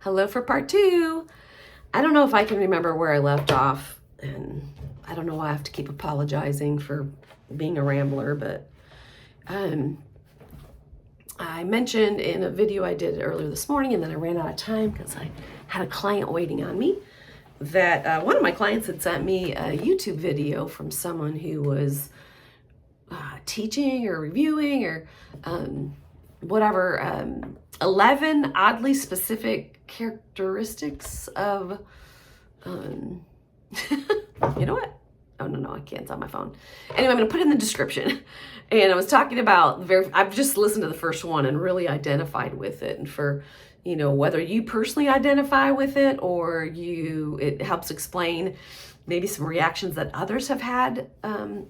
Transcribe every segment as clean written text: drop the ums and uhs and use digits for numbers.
Hello for part 2. I don't know if I can remember where I left off, and I don't know why I have to keep apologizing for being a rambler, but I mentioned in a video I did earlier this morning, and then I ran out of time because I had a client waiting on me, that one of my clients had sent me a YouTube video from someone who was teaching or reviewing or whatever, 11 oddly specific characteristics of, you know what? Oh, no, I can't. It's on my phone. Anyway, I'm going to put it in the description. And I was talking about, I've just listened to the first one and really identified with it. And for, whether you personally identify with it or it helps explain maybe some reactions that others have had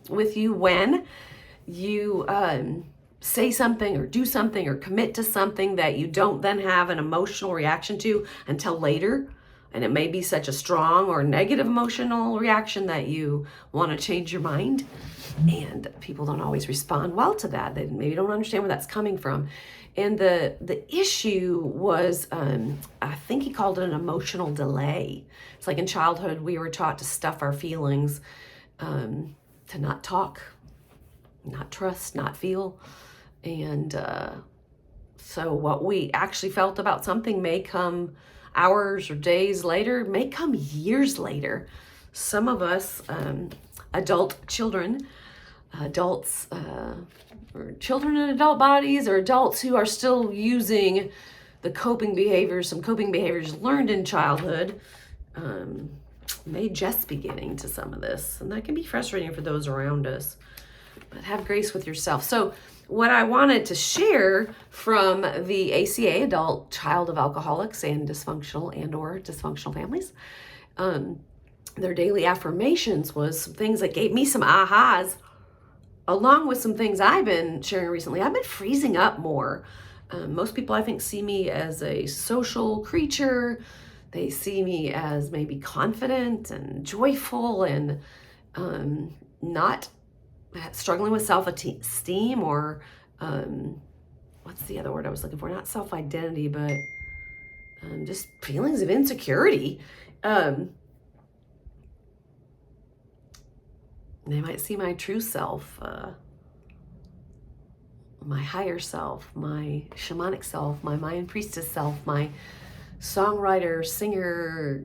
with you when you say something or do something or commit to something that you don't then have an emotional reaction to until later. And it may be such a strong or negative emotional reaction that you want to change your mind. And people don't always respond well to that. They maybe don't understand where that's coming from. And the issue was, I think he called it an emotional delay. It's like in childhood, we were taught to stuff our feelings, to not talk, not trust, not feel. And so what we actually felt about something may come hours or days later, may come years later. Some of us, adults, or children in adult bodies, or adults who are still using the coping behaviors, some coping behaviors learned in childhood, may just be getting to some of this. And that can be frustrating for those around us. But have grace with yourself. So what I wanted to share from the ACA, Adult Child of Alcoholics and or Dysfunctional Families, their daily affirmations was some things that gave me some ahas, along with some things I've been sharing recently. I've been freezing up more. Most people, I think, see me as a social creature. They see me as maybe confident and joyful and not struggling with self-esteem or what's the other word I was looking for? Not self-identity, but just feelings of insecurity. They might see my true self, my higher self, my shamanic self, my Mayan priestess self, my songwriter, singer.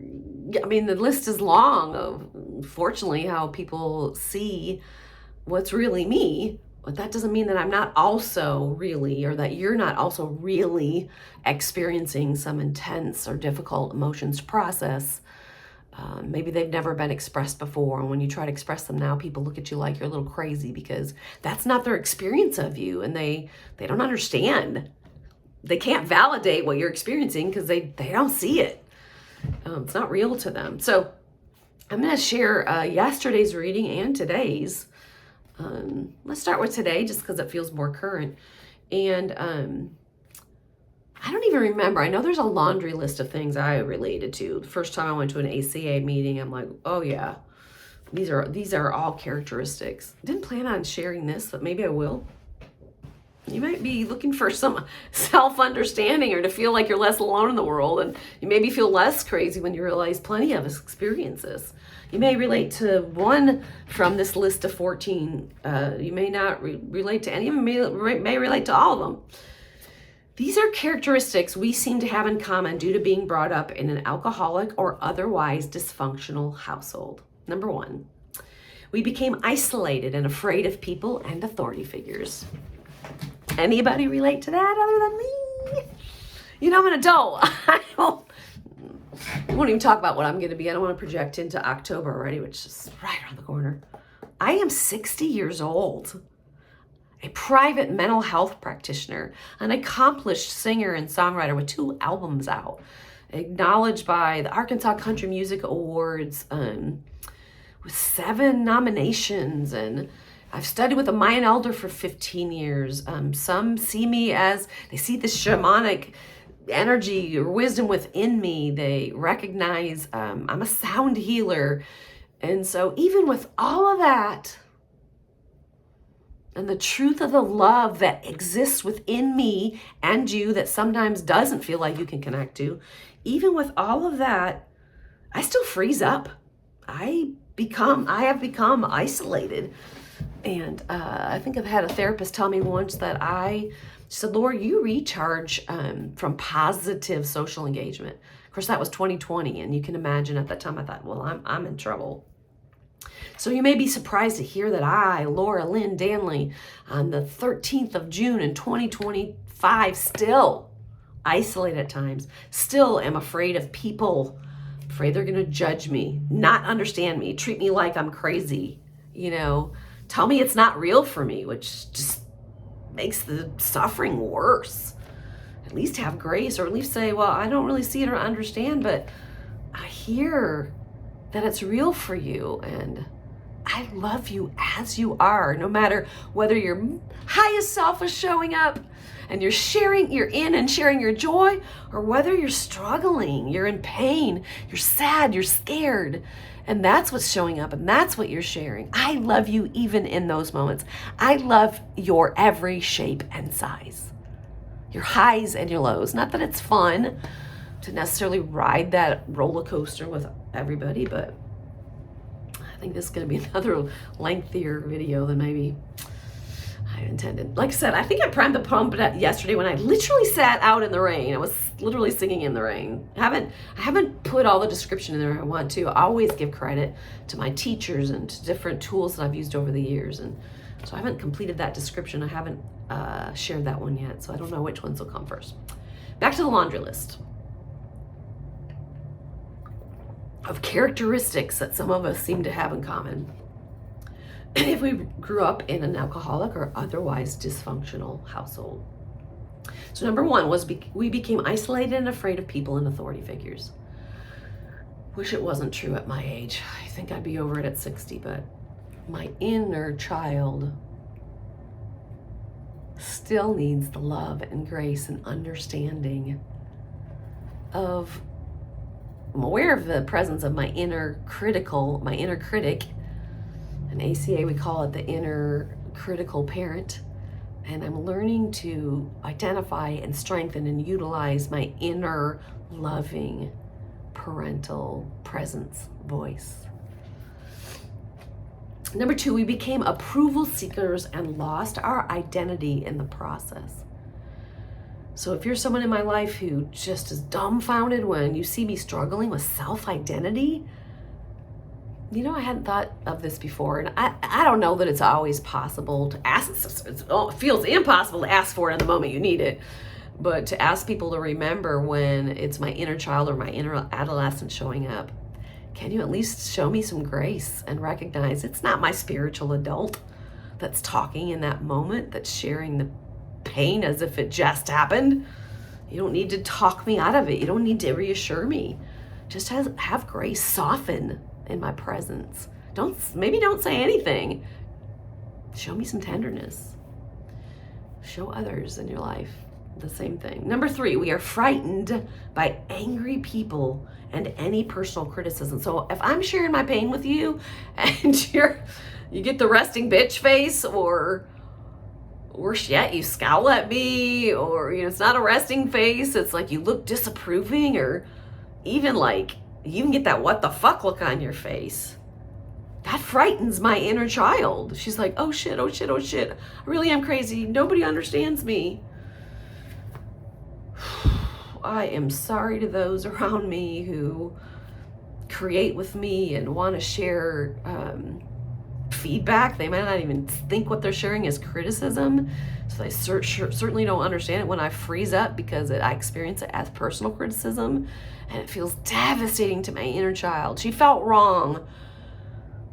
I mean, the list is long of, fortunately, how people see what's really me. But that doesn't mean that I'm not also really, or that you're not also really experiencing some intense or difficult emotions to process. Maybe they've never been expressed before. And when you try to express them now, people look at you like you're a little crazy because that's not their experience of you. And they don't understand. They can't validate what you're experiencing because they don't see it. It's not real to them. So I'm going to share yesterday's reading and today's. Let's start with today just because it feels more current. And I don't even remember. I know there's a laundry list of things I related to. The first time I went to an ACA meeting, I'm like, oh yeah, these are all characteristics. Didn't plan on sharing this, but maybe I will. You might be looking for some self-understanding or to feel like you're less alone in the world, and you maybe feel less crazy when you realize plenty of us experience this. You may relate to one from this list of 14. You may not relate to any of them, may relate to all of them. These are characteristics we seem to have in common due to being brought up in an alcoholic or otherwise dysfunctional household. Number 1, we became isolated and afraid of people and authority figures. Anybody relate to that other than me? I'm an adult. I won't even talk about what I'm going to be. I don't want to project into October already, which is right around the corner. I am 60 years old, a private mental health practitioner, an accomplished singer and songwriter with 2 albums out, acknowledged by the Arkansas Country Music Awards, with 7 nominations, and I've studied with a Mayan elder for 15 years. Some see me as, they see the shamanic energy or wisdom within me. They recognize I'm a sound healer. And so even with all of that, and the truth of the love that exists within me and you that sometimes doesn't feel like you can connect to, even with all of that, I still freeze up. I have become isolated. And I think I've had a therapist tell me once that she said, Laura, you recharge from positive social engagement. Of course, that was 2020. And you can imagine at that time, I thought, well, I'm in trouble. So you may be surprised to hear that I, Laura Lynn Danley, on the 13th of June in 2025, still isolate at times, still am afraid of people, afraid they're going to judge me, not understand me, treat me like I'm crazy, tell me it's not real for me, which just makes the suffering worse. At least have grace, or at least say, well, I don't really see it or understand, but I hear that it's real for you, and I love you as you are, no matter whether your highest self is showing up and you're in and sharing your joy, or whether you're struggling, you're in pain, you're sad, you're scared, and that's what's showing up and that's what you're sharing. I love you even in those moments. I love your every shape and size, your highs and your lows. Not that it's fun to necessarily ride that roller coaster with everybody, but I think this is going to be another lengthier video than maybe I intended. Like I said, I think I primed the pump yesterday when I literally sat out in the rain. I was literally singing in the rain. I haven't put all the description in there I want to. I always give credit to my teachers and to different tools that I've used over the years. And so I haven't completed that description. I haven't shared that one yet, so I don't know which ones will come first. Back to the laundry list of characteristics that some of us seem to have in common if we grew up in an alcoholic or otherwise dysfunctional household. So number one was we became isolated and afraid of people and authority figures. Wish it wasn't true at my age. I think I'd be over it at 60, but my inner child still needs the love and grace and understanding of, I'm aware of the presence of my inner critic. In ACA, we call it the inner critical parent. And I'm learning to identify and strengthen and utilize my inner loving parental presence voice. Number two, we became approval seekers and lost our identity in the process. So if you're someone in my life who just is dumbfounded when you see me struggling with self-identity, I hadn't thought of this before, and I don't know that it's always possible to ask. It feels impossible to ask for it in the moment you need it, but to ask people to remember when it's my inner child or my inner adolescent showing up, can you at least show me some grace and recognize it's not my spiritual adult that's talking in that moment, that's sharing the pain as if it just happened. You don't need to talk me out of it. You don't need to reassure me. Just have grace, soften in my presence. Don't say anything. Show me some tenderness. Show others in your life the same thing. Number three, we are frightened by angry people and any personal criticism. So if I'm sharing my pain with you and you get the resting bitch face, or worse yet, you scowl at me, or it's not a resting face, it's like you look disapproving, or even like you can get that what the fuck look on your face. That frightens my inner child. She's like, oh shit, oh shit, oh shit. I really am crazy. Nobody understands me. I am sorry to those around me who create with me and want to share feedback. They might not even think what they're sharing is criticism. So they certainly don't understand it when I freeze up because I experience it as personal criticism. And it feels devastating to my inner child. She felt wrong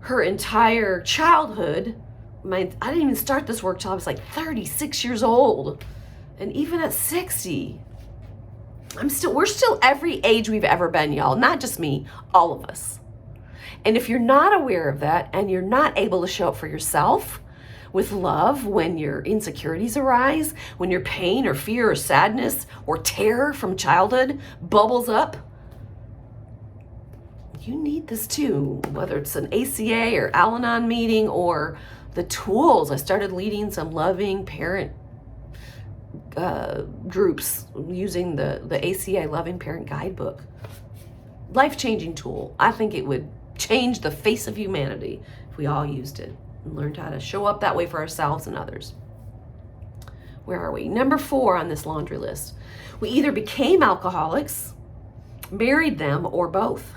her entire childhood. I didn't even start this work till I was like 36 years old. And even at 60, we're still every age we've ever been, y'all. Not just me, all of us. And if you're not aware of that and you're not able to show up for yourself with love when your insecurities arise, when your pain or fear or sadness or terror from childhood bubbles up, you need this too, whether it's an ACA or Al-Anon meeting or the tools. I started leading some loving parent groups using the ACA Loving Parent Guidebook. Life-changing tool. I think it would change the face of humanity if we all used it and learned how to show up that way for ourselves and others. Where are we? Number 4 on this laundry list. We either became alcoholics, married them, or both.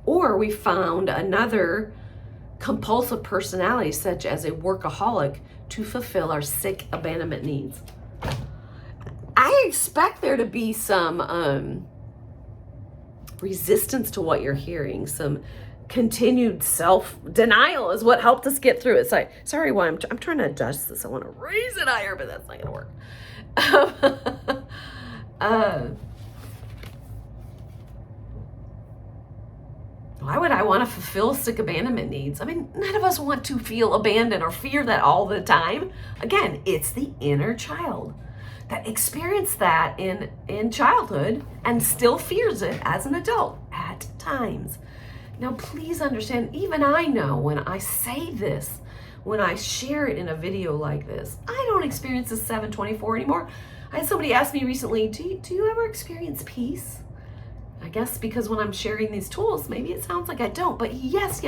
Or we found another compulsive personality, such as a workaholic, to fulfill our sick abandonment needs. I expect there to be some resistance to what you're hearing, some continued self-denial is what helped us get through it. Sorry, why I'm trying to adjust this. I want to raise it higher, but that's not going to work. Why would I want to fulfill sick abandonment needs? I mean, none of us want to feel abandoned or fear that all the time. Again, it's the inner child that experienced that in childhood and still fears it as an adult at times. Now, please understand, even I know when I say this, when I share it in a video like this, I don't experience this 724 anymore. I had somebody ask me recently, do you ever experience peace? I guess because when I'm sharing these tools, maybe it sounds like I don't, but yes.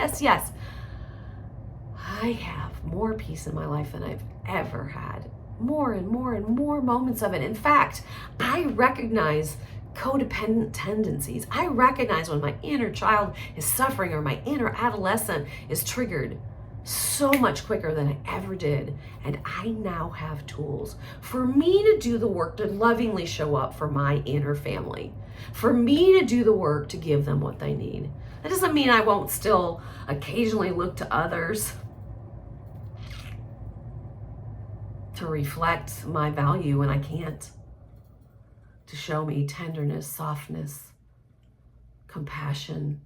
I have more peace in my life than I've ever had. More and more moments of it. In fact, I recognize codependent tendencies. I recognize when my inner child is suffering or my inner adolescent is triggered so much quicker than I ever did. And I now have tools for me to do the work to lovingly show up for my inner family, for me to do the work to give them what they need. That doesn't mean I won't still occasionally look to others to reflect my value when I can't, to show me tenderness, softness, compassion,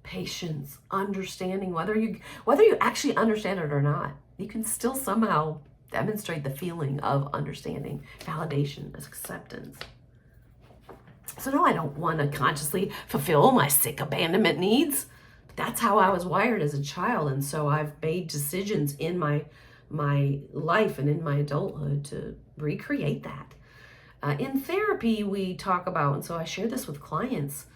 patience, understanding. Whether you actually understand it or not, you can still somehow demonstrate the feeling of understanding, validation, acceptance. So no, I don't want to consciously fulfill my sick abandonment needs. That's how I was wired as a child, and so I've made decisions in my life and in my adulthood to recreate that. In therapy, we talk about, and so I share this with clients,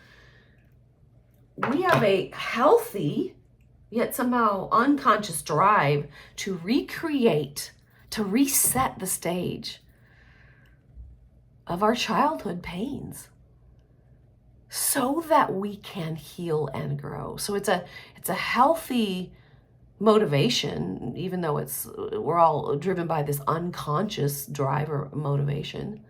we have a healthy, yet somehow unconscious drive to recreate, to reset the stage of our childhood pains so that we can heal and grow. So it's a healthy motivation, even though we're all driven by this unconscious drive or motivation.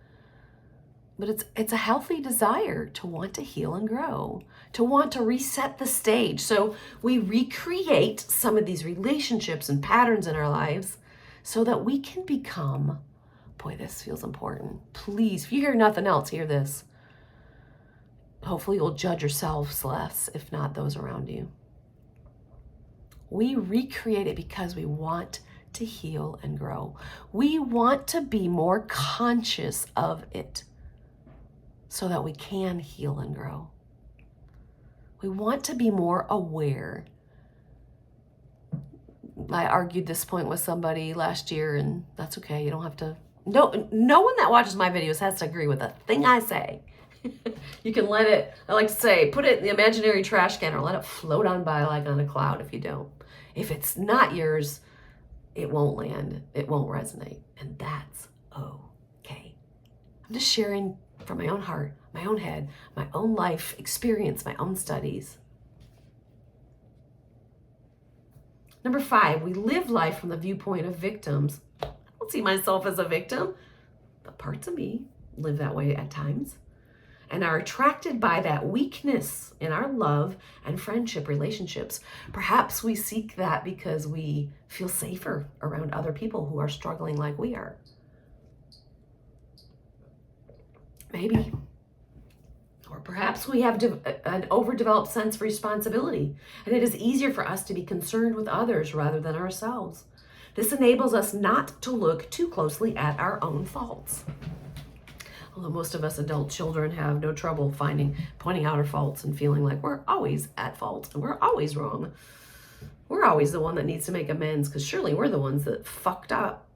But it's a healthy desire to want to heal and grow, to want to reset the stage. So we recreate some of these relationships and patterns in our lives so that we can become, boy, this feels important. Please, if you hear nothing else, hear this. Hopefully you'll judge yourselves less, if not those around you. We recreate it because we want to heal and grow. We want to be more conscious of it so that we can heal and grow. We want to be more aware. I argued this point with somebody last year, and that's okay. You don't have to. No one that watches my videos has to agree with a thing I say. You can let it, I like to say, put it in the imaginary trash can or let it float on by like on a cloud if you don't. If it's not yours, it won't land. It won't resonate. And that's okay. I'm just sharing from my own heart, my own head, my own life experience, my own studies. Number 5, we live life from the viewpoint of victims. I don't see myself as a victim, but parts of me live that way at times and are attracted by that weakness in our love and friendship relationships. Perhaps we seek that because we feel safer around other people who are struggling like we are. Maybe. Or perhaps we have an overdeveloped sense of responsibility, and it is easier for us to be concerned with others rather than ourselves. This enables us not to look too closely at our own faults. Although most of us adult children have no trouble pointing out our faults and feeling like we're always at fault and we're always wrong. We're always the one that needs to make amends because surely we're the ones that fucked up.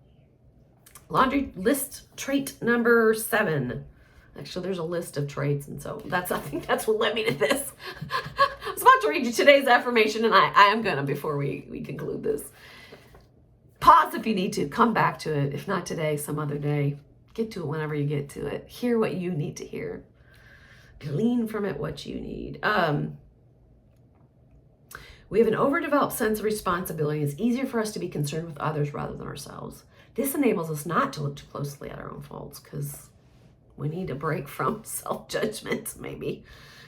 Laundry list trait number 7. Actually, there's a list of traits, and so I think that's what led me to this. I was about to read you today's affirmation, and I am gonna before we conclude this. Pause if you need to. Come back to it. If not today, some other day. Get to it whenever you get to it. Hear what you need to hear. Glean from it what you need. We have an overdeveloped sense of responsibility. It's easier for us to be concerned with others rather than ourselves. This enables us not to look too closely at our own faults because we need to break from self-judgment, maybe.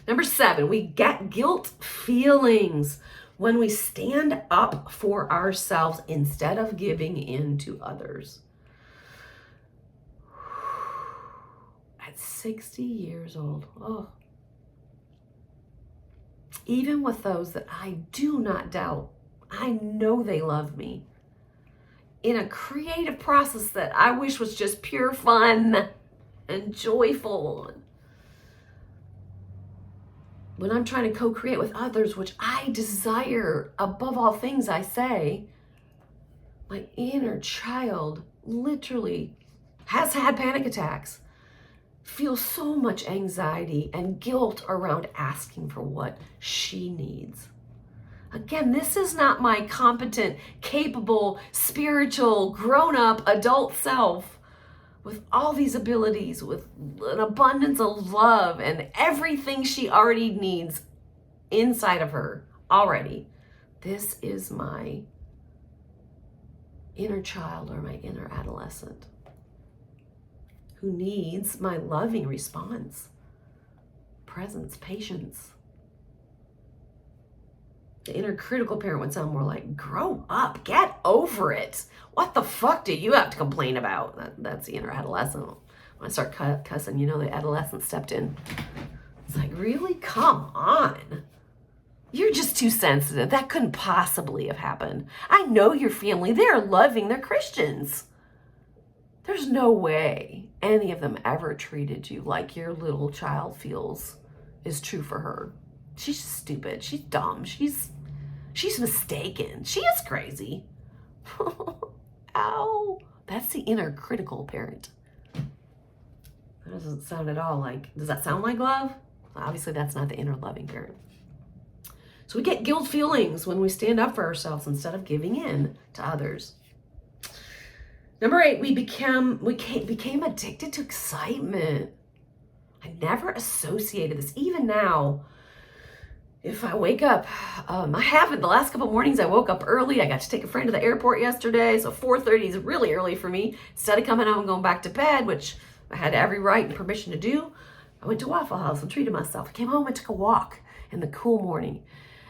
Number 7, we get guilt feelings when we stand up for ourselves instead of giving in to others. At 60 years old, even with those that I do not doubt, I know they love me, in a creative process that I wish was just pure fun and joyful. When I'm trying to co-create with others, which I desire above all things, I say, my inner child literally has had panic attacks, feels so much anxiety and guilt around asking for what she needs. Again, this is not my competent, capable, spiritual, grown-up adult self with all these abilities, with an abundance of love and everything she already needs inside of her already. This is my inner child or my inner adolescent who needs my loving response, presence, patience. The inner critical parent would sound more like, grow up, get over it. What the fuck do you have to complain about? That's the inner adolescent. When I start cussing, the adolescent stepped in. It's like, really? Come on. You're just too sensitive. That couldn't possibly have happened. I know your family. They're loving. They're Christians. There's no way any of them ever treated you like your little child feels is true for her. She's stupid. She's dumb. She's mistaken. She is crazy. Ow. That's the inner critical parent. That doesn't sound at all like, does that sound like love? Obviously, that's not the inner loving parent. So we get guilt feelings when we stand up for ourselves instead of giving in to others. Number 8, we became addicted to excitement. I never associated this. Even now, if I wake up, I haven't. The last couple mornings I woke up early. I got to take a friend to the airport yesterday, so 4:30 is really early for me. Instead of coming home and going back to bed, which I had every right and permission to do, I went to Waffle House and treated myself. I came home and took a walk in the cool morning,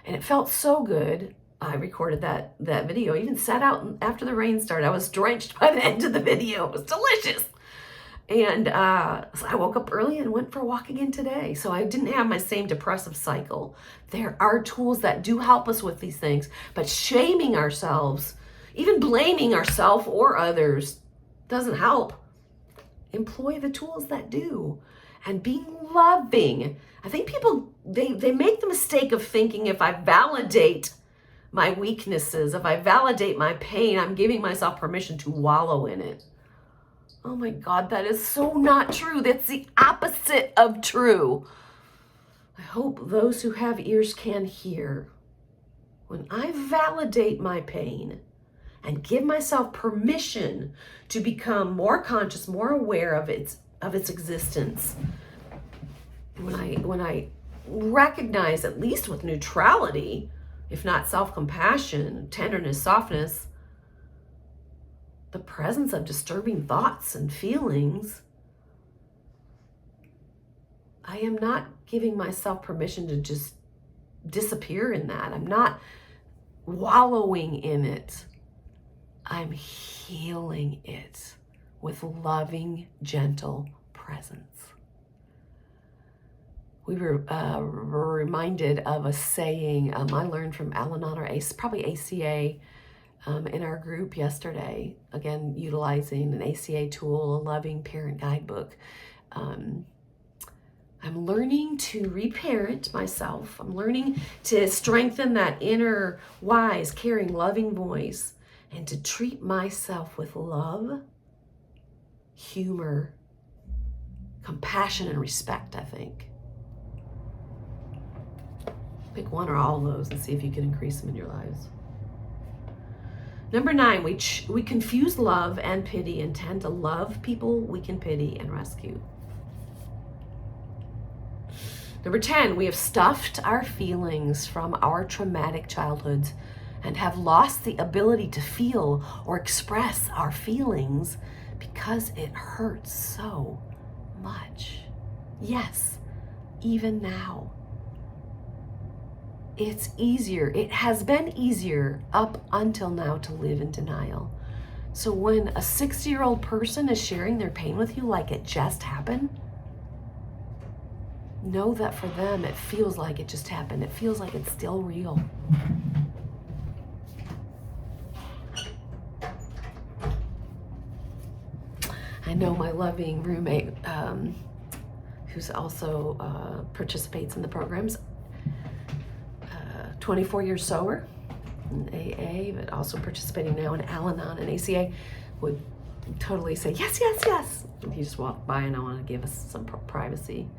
and it felt so good. I recorded that video. I even sat out after the rain started. I was drenched by the end of the video. It was delicious. And so I woke up early and went for a walk again today. So I didn't have my same depressive cycle. There are tools that do help us with these things, but shaming ourselves, even blaming ourselves or others, doesn't help. Employ the tools that do. And being loving. I think people, they make the mistake of thinking if I validate my weaknesses, if I validate my pain, I'm giving myself permission to wallow in it. Oh my God, that is so not true. That's the opposite of true. I hope those who have ears can hear. When I validate my pain and give myself permission to become more conscious, more aware of its existence, when I recognize, at least with neutrality, if not self-compassion, tenderness, softness, the presence of disturbing thoughts and feelings, I am not giving myself permission to just disappear in that. I'm not wallowing in it. I'm healing it with loving, gentle presence. We were reminded of a saying I learned from Al-Anon or probably ACA in our group yesterday. Again, utilizing an ACA tool, a loving parent guidebook. I'm learning to reparent myself. I'm learning to strengthen that inner, wise, caring, loving voice and to treat myself with love, humor, compassion, and respect, I think. Pick one or all of those and see if you can increase them in your lives. Number 9, we confuse love and pity and tend to love people we can pity and rescue. Number 10, we have stuffed our feelings from our traumatic childhoods and have lost the ability to feel or express our feelings because it hurts so much. Yes, even now. It's easier. It has been easier up until now to live in denial. So when a 60-year-old person is sharing their pain with you like it just happened, know that for them it feels like it just happened. It feels like it's still real. I know my loving roommate, who's also participates in the programs, 24 years sober in AA, but also participating now in Al-Anon and ACA, would totally say, yes, yes, yes. And he just walked by and I want to give us some privacy.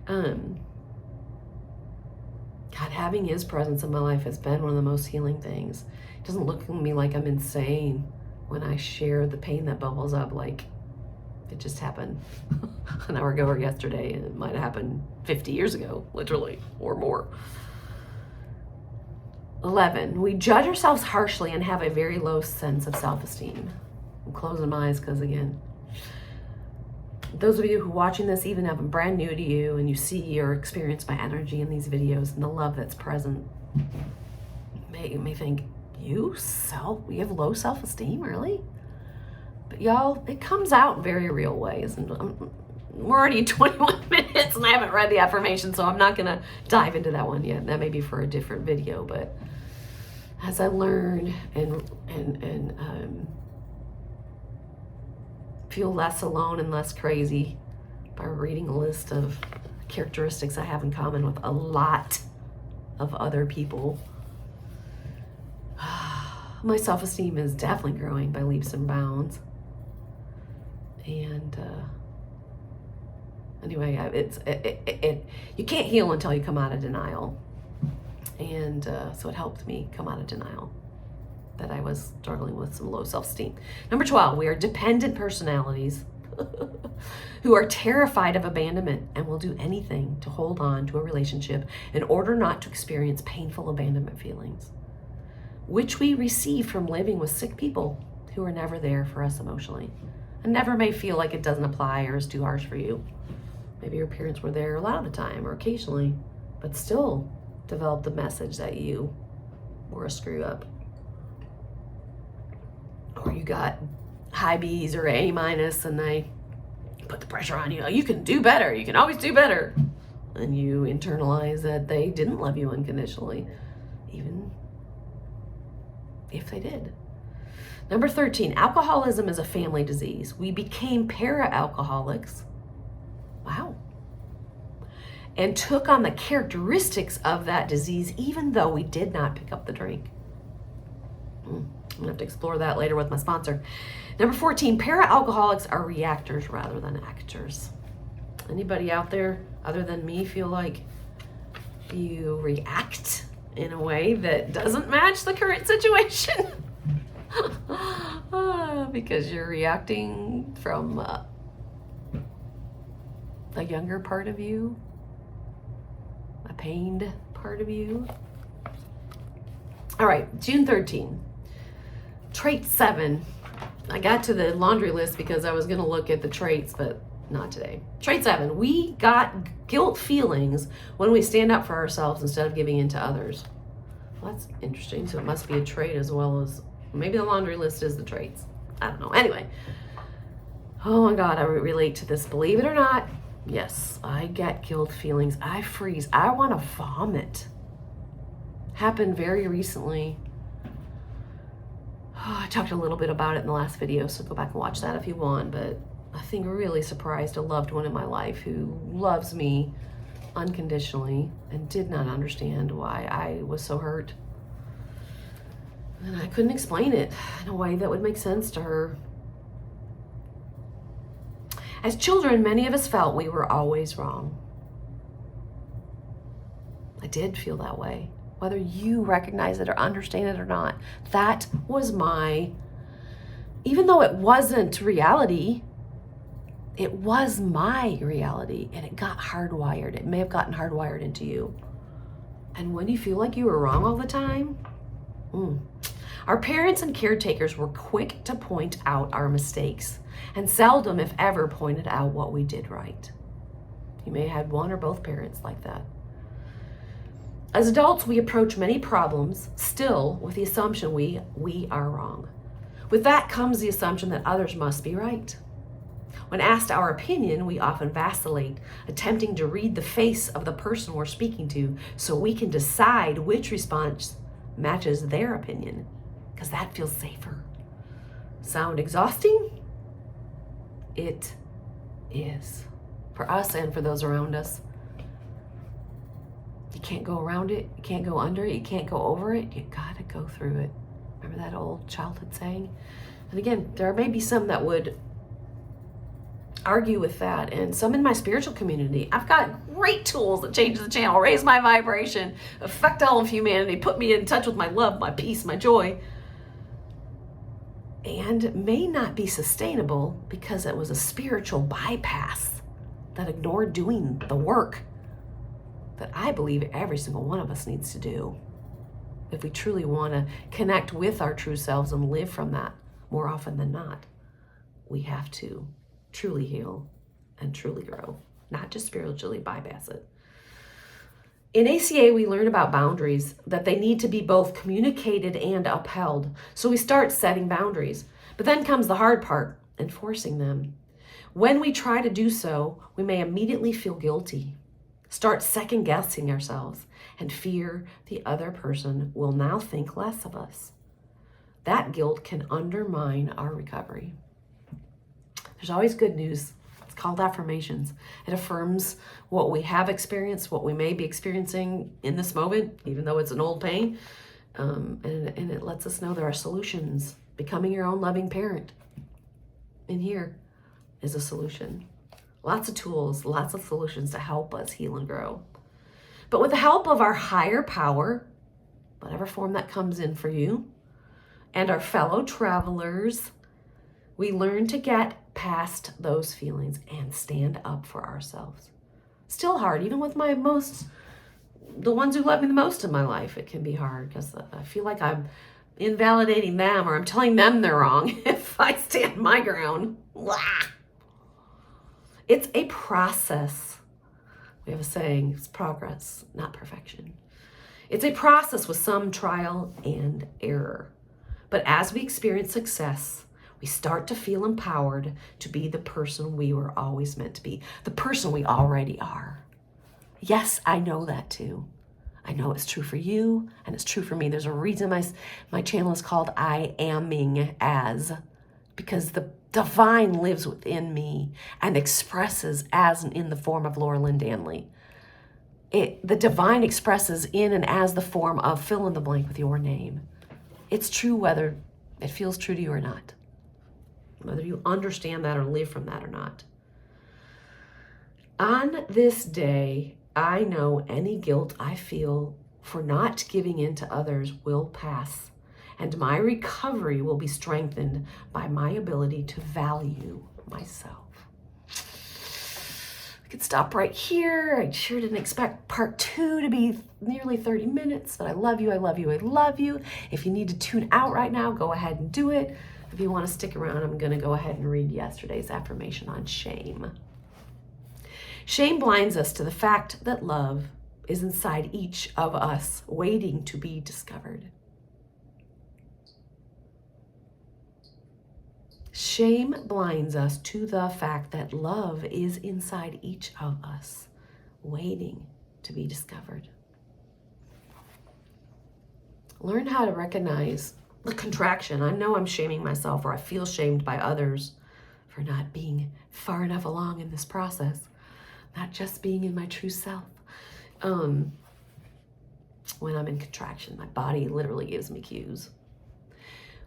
God, having his presence in my life has been one of the most healing things. It doesn't look at me like I'm insane when I share the pain that bubbles up like it just happened an hour ago or yesterday, and it might have happened 50 years ago, literally, or more. 11, we judge ourselves harshly and have a very low sense of self-esteem. I'm closing my eyes because, again, those of you who are watching this, even if I'm brand new to you and you see or experience my energy in these videos and the love that's present, may think, you have low self-esteem, really? But y'all, it comes out in very real ways. And we're already at 21 minutes and I haven't read the affirmation, so I'm not going to dive into that one yet. That may be for a different video, but as I learn and feel less alone and less crazy by reading a list of characteristics I have in common with a lot of other people, my self-esteem is definitely growing by leaps and bounds. And anyway, you can't heal until you come out of denial. And so it helped me come out of denial that I was struggling with some low self-esteem. Number 12, we are dependent personalities who are terrified of abandonment and will do anything to hold on to a relationship in order not to experience painful abandonment feelings, which we receive from living with sick people who are never there for us emotionally and never may feel like it doesn't apply or is too harsh for you. Maybe your parents were there a lot of the time or occasionally, but still developed the message that you were a screw up. Or you got high B's or A minus and they put the pressure on you. You can do better. You can always do better. And you internalize that they didn't love you unconditionally, even if they did. Number 13, alcoholism is a family disease. We became para-alcoholics. Wow. And took on the characteristics of that disease, even though we did not pick up the drink. I'm gonna have to explore that later with my sponsor. Number 14, para-alcoholics are reactors rather than actors. Anybody out there other than me feel like you react in a way that doesn't match the current situation? Because you're reacting from a younger part of you, a pained part of you. All right, June 13. Trait 7. I got to the laundry list because I was going to look at the traits, but not today. Trait 7. We got guilt feelings when we stand up for ourselves instead of giving in to others. Well, that's interesting. So it must be a trait as well as maybe the laundry list is the traits. I don't know. Anyway. Oh my God, I relate to this. Believe it or not. Yes, I get guilt feelings. I freeze. I want to vomit. Happened very recently. I talked a little bit about it in the last video, so go back and watch that if you want. But I think really surprised a loved one in my life who loves me unconditionally and did not understand why I was so hurt. And I couldn't explain it in a way that would make sense to her. As children, many of us felt we were always wrong. I did feel that way, whether you recognize it or understand it or not. That was even though it wasn't reality, it was my reality, and it got hardwired. It may have gotten hardwired into you. And when you feel like you were wrong all the time, our parents and caretakers were quick to point out our mistakes, and seldom, if ever, pointed out what we did right. You may have had one or both parents like that. As adults, we approach many problems still with the assumption we are wrong. With that comes the assumption that others must be right. When asked our opinion, we often vacillate, attempting to read the face of the person we're speaking to so we can decide which response matches their opinion, because that feels safer. Sound exhausting? It is. For us and for those around us. You can't go around it, you can't go under it, you can't go over it, you gotta go through it. Remember that old childhood saying? And again, there may be some that would argue with that, and some in my spiritual community. I've got great tools that change the channel, raise my vibration, affect all of humanity, put me in touch with my love, my peace, my joy, and may not be sustainable because it was a spiritual bypass that ignored doing the work that I believe every single one of us needs to do if we truly want to connect with our true selves and live from that more often than not. We have to truly heal and truly grow, not just spiritually bypass it. In ACA, we learn about boundaries, that they need to be both communicated and upheld. So we start setting boundaries, but then comes the hard part, enforcing them. When we try to do so, we may immediately feel guilty, start second guessing ourselves, and fear the other person will now think less of us. That guilt can undermine our recovery. There's always good news. It's called Affirmations. It affirms what we have experienced, what we may be experiencing in this moment, even though it's an old pain. And it lets us know there are solutions. Becoming your own loving parent in here is a solution. Lots of tools, lots of solutions to help us heal and grow. But with the help of our higher power, whatever form that comes in for you, and our fellow travelers, we learn to get past those feelings and stand up for ourselves. Still hard, even with the ones who love me the most in my life, it can be hard because I feel like I'm invalidating them or I'm telling them they're wrong if I stand my ground. Blah. It's a process. We have a saying, it's progress, not perfection. It's a process with some trial and error. But as we experience success, we start to feel empowered to be the person we were always meant to be, the person we already are. Yes, I know that too. I know it's true for you and it's true for me. There's a reason my channel is called I Amming As, because the divine lives within me and expresses as in the form of Laura Lynn Danley. The divine expresses in and as the form of fill in the blank with your name. It's true whether it feels true to you or not, whether you understand that or live from that or not. On this day, I know any guilt I feel for not giving in to others will pass, and my recovery will be strengthened by my ability to value myself. I could stop right here. I sure didn't expect part 2 to be nearly 30 minutes, but I love you, I love you, I love you. If you need to tune out right now, go ahead and do it. If you want to stick around, I'm going to go ahead and read yesterday's affirmation on shame. Shame blinds us to the fact that love is inside each of us, waiting to be discovered. Shame blinds us to the fact that love is inside each of us, waiting to be discovered. Learn how to recognize the contraction. I know I'm shaming myself, or I feel shamed by others for not being far enough along in this process, not just being in my true self. When I'm in contraction, my body literally gives me cues.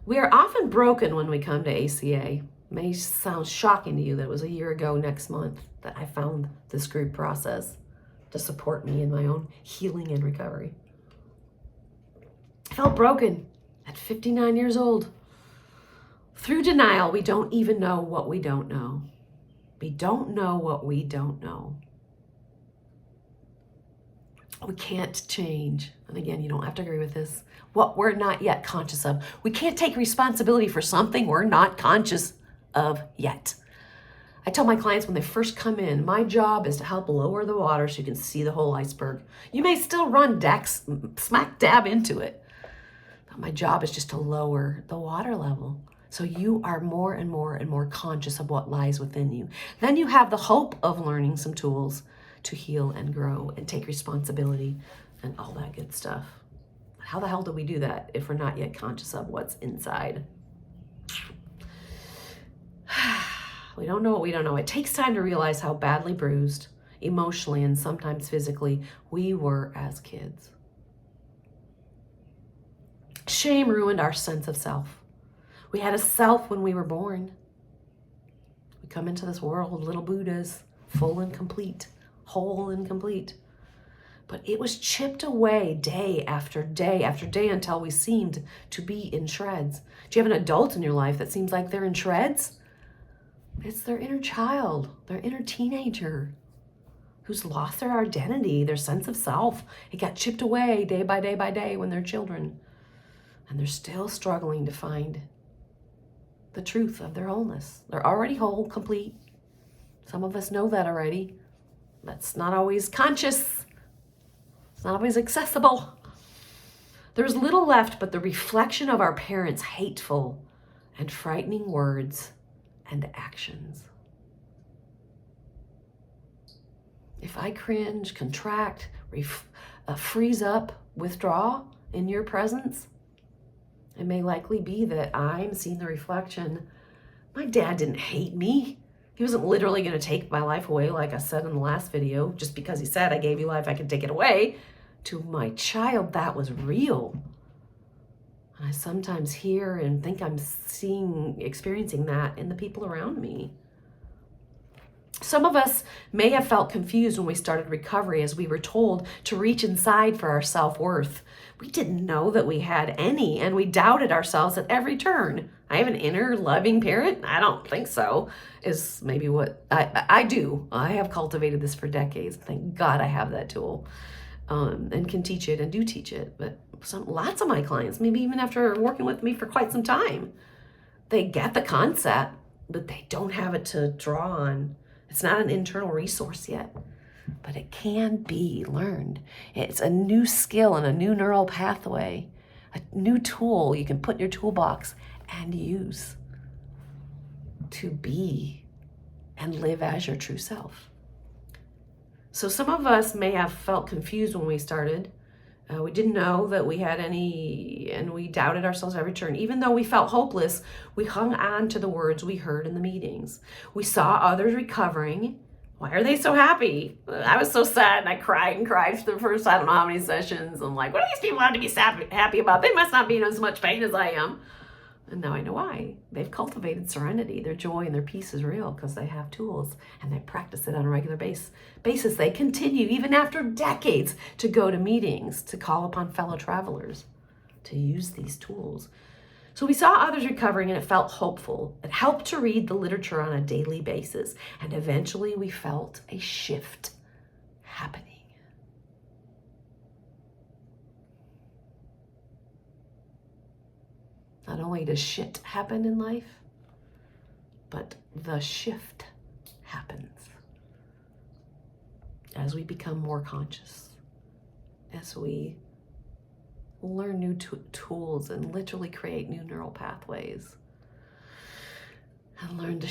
We are often broken when we come to ACA. It may sound shocking to you that it was a year ago next month that I found this group process to support me in my own healing and recovery. I felt broken at 59 years old. Through denial, we don't even know what we don't know. We don't know what we don't know. We can't change, and again, you don't have to agree with this, what we're not yet conscious of. We can't take responsibility for something we're not conscious of yet. I tell my clients when they first come in, my job is to help lower the water so you can see the whole iceberg. You may still run smack dab into it, but my job is just to lower the water level so you are more and more and more conscious of what lies within you. Then you have the hope of learning some tools to heal and grow and take responsibility and all that good stuff. How the hell do we do that if we're not yet conscious of what's inside? We don't know what we don't know. It takes time to realize how badly bruised, emotionally and sometimes physically, we were as kids. Shame ruined our sense of self. We had a self when we were born. We come into this world little Buddhas, full and complete, whole and complete. But it was chipped away day after day after day until we seemed to be in shreds. Do you have an adult in your life that seems like they're in shreds? It's their inner child, their inner teenager who's lost their identity, their sense of self. It got chipped away day by day by day when they're children. And they're still struggling to find the truth of their wholeness. They're already whole, complete. Some of us know that already. That's not always conscious. It's not always accessible. There's little left but the reflection of our parents' hateful and frightening words and actions. If I cringe, contract, freeze up, withdraw in your presence, it may likely be that I'm seeing the reflection. My dad didn't hate me. He wasn't literally going to take my life away, like I said in the last video, just because he said, I gave you life, I can take it away. To my child, that was real. And I sometimes hear and think I'm experiencing that in the people around me. Some of us may have felt confused when we started recovery as we were told to reach inside for our self-worth. We didn't know that we had any, and we doubted ourselves at every turn. I have an inner loving parent? I don't think so, is maybe what I do. I have cultivated this for decades. Thank God I have that tool and can teach it and do teach it. But lots of my clients, maybe even after working with me for quite some time, they get the concept, but they don't have it to draw on. It's not an internal resource yet, but it can be learned. It's a new skill and a new neural pathway, a new tool you can put in your toolbox and use to be and live as your true self. So some of us may have felt confused when we started. We didn't know that we had any, and we doubted ourselves every turn. Even though we felt hopeless, we hung on to the words we heard in the meetings. We saw others recovering. Why are they so happy? I was so sad, and I cried and cried for the first, I don't know how many sessions. I'm like, what do these people have to be happy about? They must not be in as much pain as I am. And now I know why. They've cultivated serenity. Their joy and their peace is real because they have tools and they practice it on a regular basis. They continue, even after decades, to go to meetings, to call upon fellow travelers, to use these tools. So we saw others recovering and it felt hopeful. It helped to read the literature on a daily basis. And eventually we felt a shift happening. Not only does shit happen in life, but the shift happens as we become more conscious, as we learn new tools and literally create new neural pathways and learn to